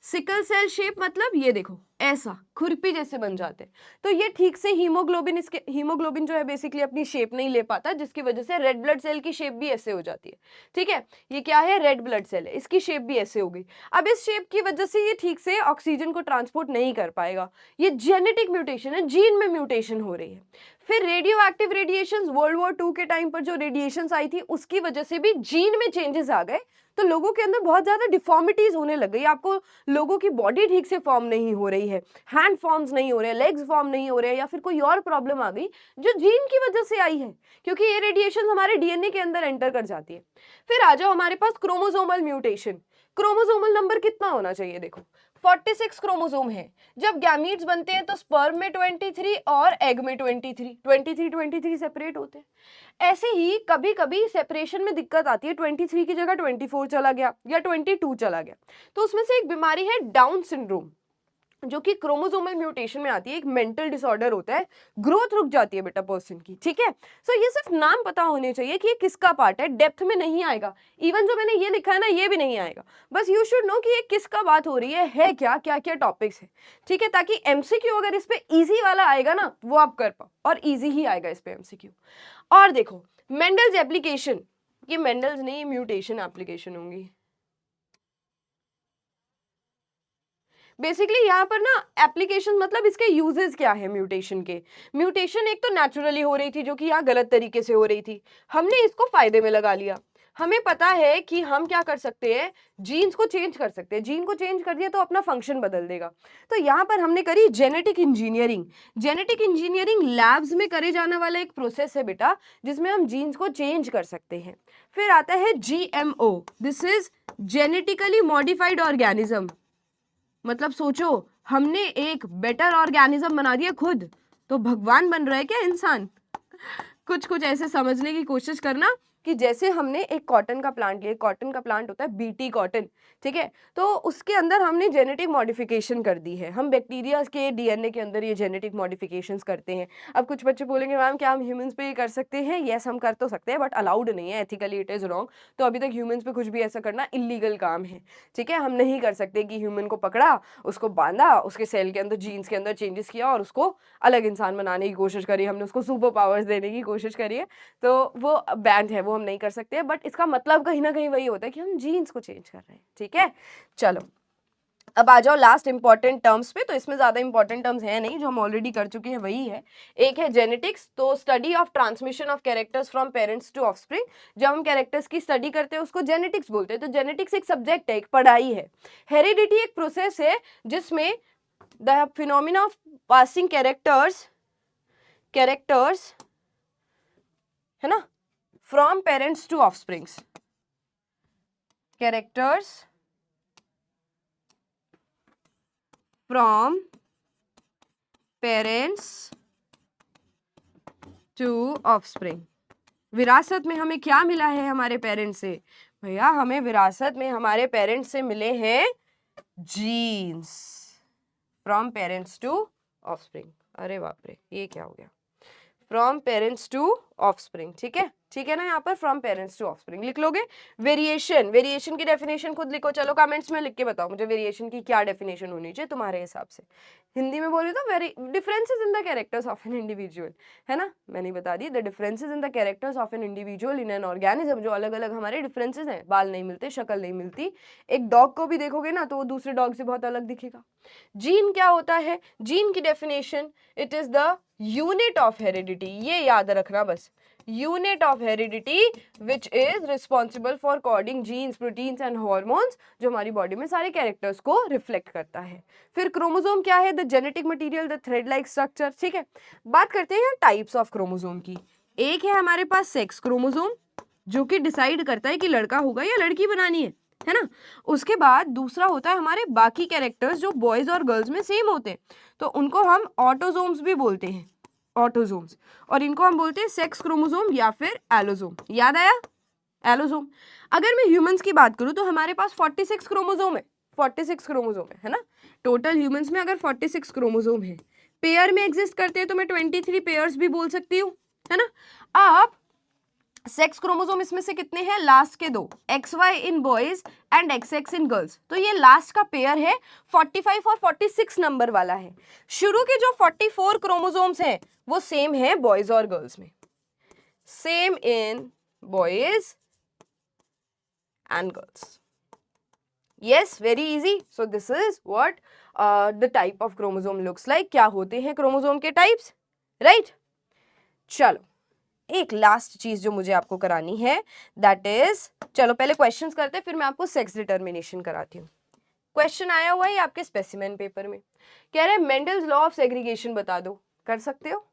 सिकल सेल शेप मतलब ये देखो ऐसा खुरपी जैसे बन जाते हैं। तो ये ठीक से हीमोग्लोबिन जो है बेसिकली अपनी शेप नहीं ले पाता, जिसकी वजह से रेड ब्लड सेल की शेप भी ऐसे हो जाती है। ठीक है, ये क्या है? रेड ब्लड सेल है, इसकी शेप भी ऐसे हो गई। अब इस शेप की वजह से ये ठीक से ऑक्सीजन को ट्रांसपोर्ट नहीं कर पाएगा। ये जेनेटिक म्यूटेशन है, जीन में म्यूटेशन हो रही है। फिर radio active radiation, world war 2 के टाइम पर जो रेडिएशन आई थी उसकी वजह से भी जीन में चेंजेस आ गए। तो लोगों के अंदर बहुत ज्यादा डिफॉर्मिटीज होने लग गई। आपको लोगों की बॉडी ठीक से फॉर्म नहीं हो रही है, हैंड फॉर्म्स नहीं हो रहे, लेग्स फॉर्म नहीं हो रहे, या फिर कोई और प्रॉब्लम आ गई जो जीन की वजह से आई है, क्योंकि ये रेडिएशन हमारे डीएनए के अंदर एंटर कर जाती है। फिर आ जाओ हमारे पास क्रोमोसोमल म्यूटेशन। क्रोमोसोमल नंबर कितना होना चाहिए? देखो 46 क्रोमोसोम है। जब गैमीट्स बनते हैं तो स्पर्म में 23 और एग में 23 सेपरेट होते हैं। ऐसे ही कभी कभी सेपरेशन में दिक्कत आती है, 23 की जगह 24 चला गया या 22 चला गया, तो उसमें से एक बीमारी है डाउन सिंड्रोम, जो कि क्रोमोसोमल म्यूटेशन में आती है, एक मेंटल डिसऑर्डर होता है, ग्रोथ रुक जाती है बेटा पर्सन की, ठीक है। सो ये सिर्फ नाम पता होने चाहिए कि ये किसका पार्ट है, डेप्थ में नहीं आएगा, इवन जो मैंने ये लिखा है ना ये भी नहीं आएगा, बस यू शुड नो कि ये किसका बात हो रही है क्या क्या क्या टॉपिक्स है, ठीक है, ताकि एमसीक्यू अगर इस पे इजी वाला आएगा ना वो आप कर पाओ, और इजी ही आएगा इस पे एमसीक्यू। और देखो मेंडल्स एप्लीकेशन, ये मेंडल्स नहीं म्यूटेशन एप्लीकेशन होंगी। बेसिकली यहाँ पर ना एप्लीकेशन मतलब इसके यूजेस क्या है म्यूटेशन के। म्यूटेशन एक तो नेचुरली हो रही थी जो कि यहाँ गलत तरीके से हो रही थी, हमने इसको फायदे में लगा लिया। हमें पता है कि हम क्या कर सकते हैं, जीन्स को चेंज कर सकते हैं, जीन को चेंज कर दिया तो अपना फंक्शन बदल देगा। तो यहाँ पर हमने करी genetic engineering. Genetic engineering labs में करे जाने वाला एक प्रोसेस है बेटा, जिसमें हम जीन्स को चेंज कर सकते हैं। फिर आता है GMO, this is genetically modified organism. मतलब सोचो हमने एक बेटर ऑर्गेनिज्म बना दिया खुद, तो भगवान बन रहा है क्या इंसान? कुछ कुछ ऐसे समझने की कोशिश करना कि जैसे हमने एक कॉटन का प्लांट लिया, कॉटन का प्लांट होता है बीटी कॉटन, ठीक है, तो उसके अंदर हमने जेनेटिक मॉडिफिकेशन कर दी है। हम बैक्टीरिया के डीएनए के अंदर ये जेनेटिक मॉडिफिकेशंस करते हैं। अब कुछ बच्चे बोलेंगे मैम क्या हम ह्यूमंस पे ये कर सकते हैं? यस हम कर तो सकते हैं, बट अलाउड नहीं है, एथिकली इट इज रॉन्ग। तो अभी तक ह्यूमंस पे कुछ भी ऐसा करना इलीगल काम है, ठीक है। हम नहीं कर सकते कि ह्यूमन को पकड़ा, उसको बांधा, उसके सेल के अंदर जीन्स के अंदर चेंजेस किया और उसको अलग इंसान बनाने की कोशिश करी, हमने उसको सुपर पावर्स देने की कोशिश करी है, तो वो बैंड है, वो हम नहीं कर सकते हैं। बट इसका मतलब कहीं ना कहीं वही होता है कि हम जीन्स को चेंज कर रहे हैं, ठीक है। चलो अब आ जाओ लास्ट इंपॉर्टेंट टर्म्स पे। तो इसमें ज्यादा इंपॉर्टेंट टर्म्स है नहीं, जो हम ऑलरेडी कर चुके हैं वही है। एक है जेनेटिक्स, तो study of transmission of characters from parents to offspring. जब हम कैरेक्टर्स की स्टडी करते हैं उसको जेनेटिक्स बोलते हैं। तो जेनेटिक्स एक सब्जेक्ट है, एक पढ़ाई है। हेरिडिटी एक प्रोसेस है जिसमें the phenomena of passing characters है ना, from parents to offsprings, characters from parents to offspring. विरासत में हमें क्या मिला है हमारे पेरेंट्स से? भैया हमें विरासत में हमारे पेरेंट्स से मिले हैं genes, from parents to offspring. अरे बाप रे ये क्या हो गया, फ्रॉम पेरेंट्स टू ऑफस्प्रिंग, ठीक है, ठीक है ना। यहाँ पर फ्रॉम पेरेंट्स टू ऑफस्प्रिंग लिख लोगे। वेरिएशन, वेरिएशन की डेफिनेशन खुद लिखो, चलो कमेंट्स में लिख के बताओ मुझे वेरिएशन की क्या डेफिनेशन होनी चाहिए तुम्हारे हिसाब से। हिंदी में बोली तो very differences in the characters of an individual, है ना, मैंने बता दी the differences in the characters of an individual in an organism. जो अलग अलग हमारे डिफरेंसेस हैं, बाल नहीं मिलते, शक्ल नहीं मिलती। एक डॉग को भी देखोगे ना तो वो दूसरे डॉग से बहुत अलग दिखेगा। जीन क्या होता है? जीन की definition, it is the unit of heredity, ये याद रखना बस, unit of heredity which is responsible for coding genes, proteins and hormones, जो हमारी बॉडी में सारे कैरेक्टर्स को रिफ्लेक्ट करता है। फिर क्रोमोसोम क्या है? The genetic material, the thread like structure, ठीक है। बात करते हैं टाइप्स ऑफ क्रोमोसोम की। एक है हमारे पास सेक्स क्रोमोसोम, जो कि डिसाइड करता है कि लड़का होगा या लड़की बनानी है ना। उसके बाद दूसरा होता है हमारे बाकी कैरेक्टर्स जो बॉयज और गर्ल्स में सेम होते हैं, तो उनको हम ऑटोजोम्स भी बोलते हैं, ऑटोजोम्स। और इनको हम बोलते हैं सेक्स क्रोमोसोम या फिर एलोजोम। याद आया? एलोजोम। अगर मैं ह्यूमंस की बात करूं तो हमारे पास 46 क्रोमोसोम है, 46 क्रोमोसोम है ना। टोटल ह्यूमंस में अगर 46 क्रोमोसोम है, पेयर में एग्जिस्ट करते हैं तो मैं 23 पेयर्स भी बोल सकती हूँ, है ना। अब सेक्स क्रोमोसोम इसमें से कितने हैं? लास्ट के दो, XY in boys and XX in girls. तो ये लास्ट का पेयर है 45 और 46 नंबर वाला है। शुरू के जो 44 क्रोमोसोम्स हैं वो सेम है बॉयज और गर्ल्स में, same in boys and girls. Yes, very easy. So this is what the type of chromosome looks like. क्या होते हैं क्रोमोसोम के टाइप्स, राइट। चलो एक लास्ट चीज जो मुझे आपको करानी है दैट इज, चलो पहले क्वेश्चंस करते हैं फिर मैं आपको सेक्स डिटर्मिनेशन कराती हूँ। क्वेश्चन आया हुआ है आपके स्पेसिमेन पेपर में, कह रहे हैं मेंडल्स लॉ ऑफ सेग्रीगेशन बता दो। कर सकते हो?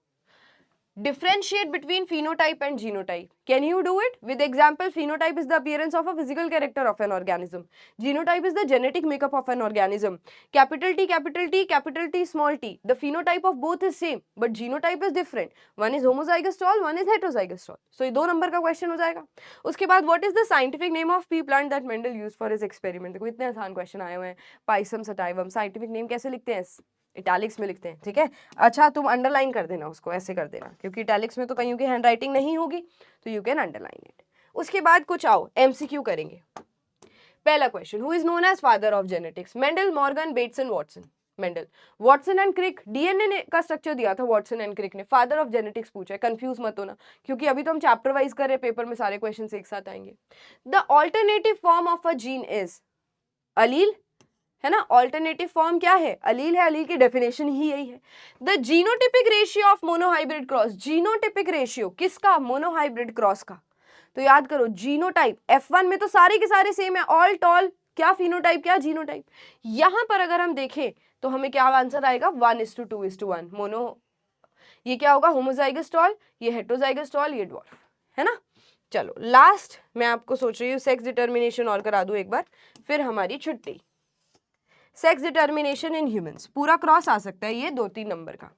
differentiate between phenotype and genotype. Can you do it? With example, phenotype is the appearance of a physical character of an organism. Genotype is the genetic makeup of an organism. Capital T, capital T, capital T, small t. The phenotype of both is same, but genotype is different. One is homozygous tall, one is heterozygous tall. So ये 2 number का question हो जाएगा. उसके बाद what is the scientific name of pea plant that Mendel used for his experiment? देखो इतने आसान question आए हुए हैं. Pisum sativum. Scientific name कैसे लिखते हैं? इटैलिक्स में लिखते हैं, ठीक है. अच्छा तुम अंडरलाइन कर देना उसको, ऐसे कर देना, क्योंकि इटैलिक्स में तो कहीं की हैंड राइटिंग नहीं होगी, तो यू कैन अंडरलाइन इट. उसके बाद कुछ आओ एमसीक्यू करेंगे. पहला question, who is known as father of genetics? Mendel, Morgan, Bateson, Watson. Mendel. Watson and Crick, DNA का स्ट्रक्चर दिया था वॉटसन एंड क्रिक ने. फादर ऑफ जेनेटिक्स पूछा है, कंफ्यूज मत होना, क्योंकि अभी तो हम चैप्टर वाइज कर रहे हैं, पेपर में सारे क्वेश्चन एक साथ आएंगे. The alternative form of a gene is allele, है ना. ऑल्टरनेटिव फॉर्म क्या है? अलील है. अलील की डेफिनेशन ही यही है. The genotypic ratio of monohybrid cross. Genotypic ratio किसका? मोनोहाइब्रिड क्रॉस का. तो याद करो जीनोटाइप F1 में तो सारे के सारे सेम है, ऑल टॉल, क्या फिनोटाइप क्या जीनोटाइप. यहां पर अगर हम देखें तो हमें क्या आंसर आएगा? 1:2:1. मोनो, ये क्या होगा? होमोजाइगस टॉल, ये हेटेरोजाइगस टॉल, ये ड्वार्फ, है ना. चलो लास्ट मैं आपको सोच रही हूँ सेक्स डिटर्मिनेशन और करा दूं एक बार, फिर हमारी छुट्टी. सेक्स डिटर्मिनेशन इन ह्यूमंस, पूरा क्रॉस आ सकता है ये 2-3 नंबर का.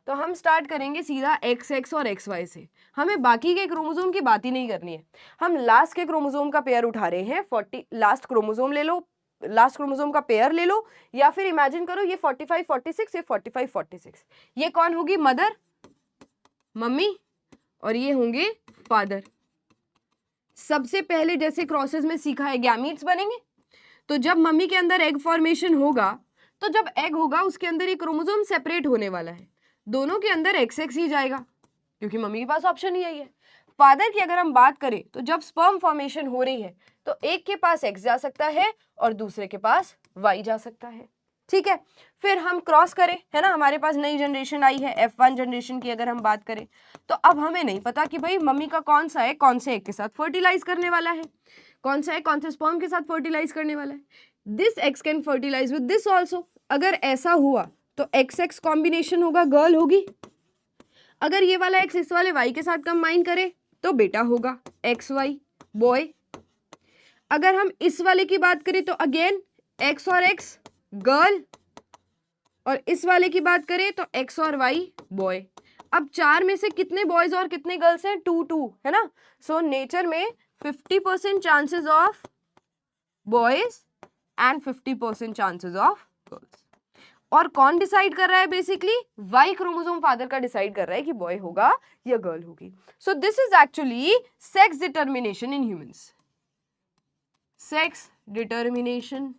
तो हम स्टार्ट करेंगे सीधा XX और XY से. हमें बाकी के क्रोमोसोम की बात ही नहीं करनी है. हम लास्ट के क्रोमोसोम का पेयर उठा रहे हैं. 40 लास्ट क्रोमोसोम ले लो, लास्ट क्रोमोसोम का पेयर ले लो, या फिर इमेजिन करो ये 45-46, ये 45-46. ये कौन होगी? मदर, मम्मी, और ये होंगे फादर. सबसे पहले जैसे क्रॉसेस में सीखा है गैमीट्स बनेंगे. तो जब मम्मी के अंदर एग फॉर्मेशन होगा, तो जब एग होगा उसके अंदर ये क्रोमोसोम सेपरेट होने वाला है. दोनों के अंदर XX ही जाएगा, क्योंकि मम्मी के पास ऑप्शन ही यही है. फादर की अगर हम बात करें तो जब स्पर्म फॉर्मेशन हो रही है तो एक के पास X जा सकता है और दूसरे के पास Y जा सकता है. ठीक है, फिर हम क्रॉस करें, है ना. हमारे पास नई जनरेशन आई है F1 जनरेशन की अगर हम बात करें, तो अब हमें नहीं पता कि भाई मम्मी का कौन सा है, कौन से एग के साथ फर्टिलाइज करने वाला है, कौन सा है कौन से स्पर्म के साथ फर्टिलाइज करने वाला है. This X can fertilise with this also. अगर ऐसा हुआ तो XX कॉम्बिनेशन होगा, गर्ल होगी. अगर ये वाला एक्स इस वाले वाई के साथ कंबाइन करे तो बेटा होगा XY, बॉय. अगर हम इस वाले की बात करें तो अगेन X और X गर्ल, और इस वाले की बात करें तो X और Y बॉय. अब 4 में से कितने बॉयज और कितने गर्ल्स हैं? 2-2, है ना. सो नेचर में 50% chances of boys and 50% chances of girls. और कौन डिसाइड कर रहा है? बेसिकली वाई क्रोमोसोम फादर का डिसाइड कर रहा है कि बॉय होगा या गर्ल होगी. सो this is actually sex determination in humans. Sex determination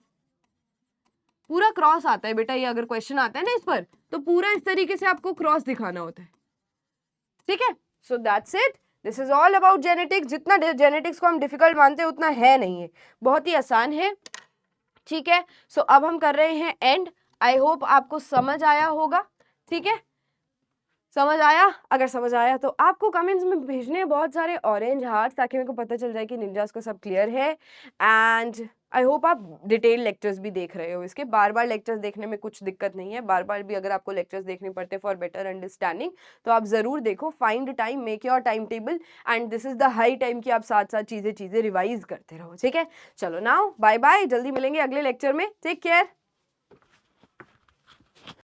पूरा क्रॉस आता है बेटा. ये अगर क्वेश्चन आता है ना इस पर, तो पूरा इस तरीके से आपको क्रॉस दिखाना होता है. ठीक है, so that's it. This is all about genetics. जितना जेनेटिक्स को हम डिफिकल्ट मानते हैं उतना है नहीं है, बहुत ही आसान है. ठीक है, सो अब हम कर रहे हैं एंड. आई होप आपको समझ आया होगा. ठीक है, समझ आया? अगर समझ आया तो आपको कमेंट्स में भेजने हैं बहुत सारे ऑरेंज हार्ट, ताकि मेरे को पता चल जाए कि निंजास को सब क्लियर है. एंड आई होप आप डिटेल लेक्चर्स भी देख रहे हो. इसके बार बार लेक्चर्स देखने में कुछ दिक्कत नहीं है. बार बार भी अगर आपको लेक्चर्स देखने पड़ते फॉर बेटर अंडरस्टैंडिंग, तो आप ज़रूर देखो. Find time, make your time table, and this is the high time कि आप साथ साथ चीज़ें रिवाइज करते रहो. ठीक है, चलो नाउ बाय बाय. जल्दी मिलेंगे अगले लेक्चर में. Take care.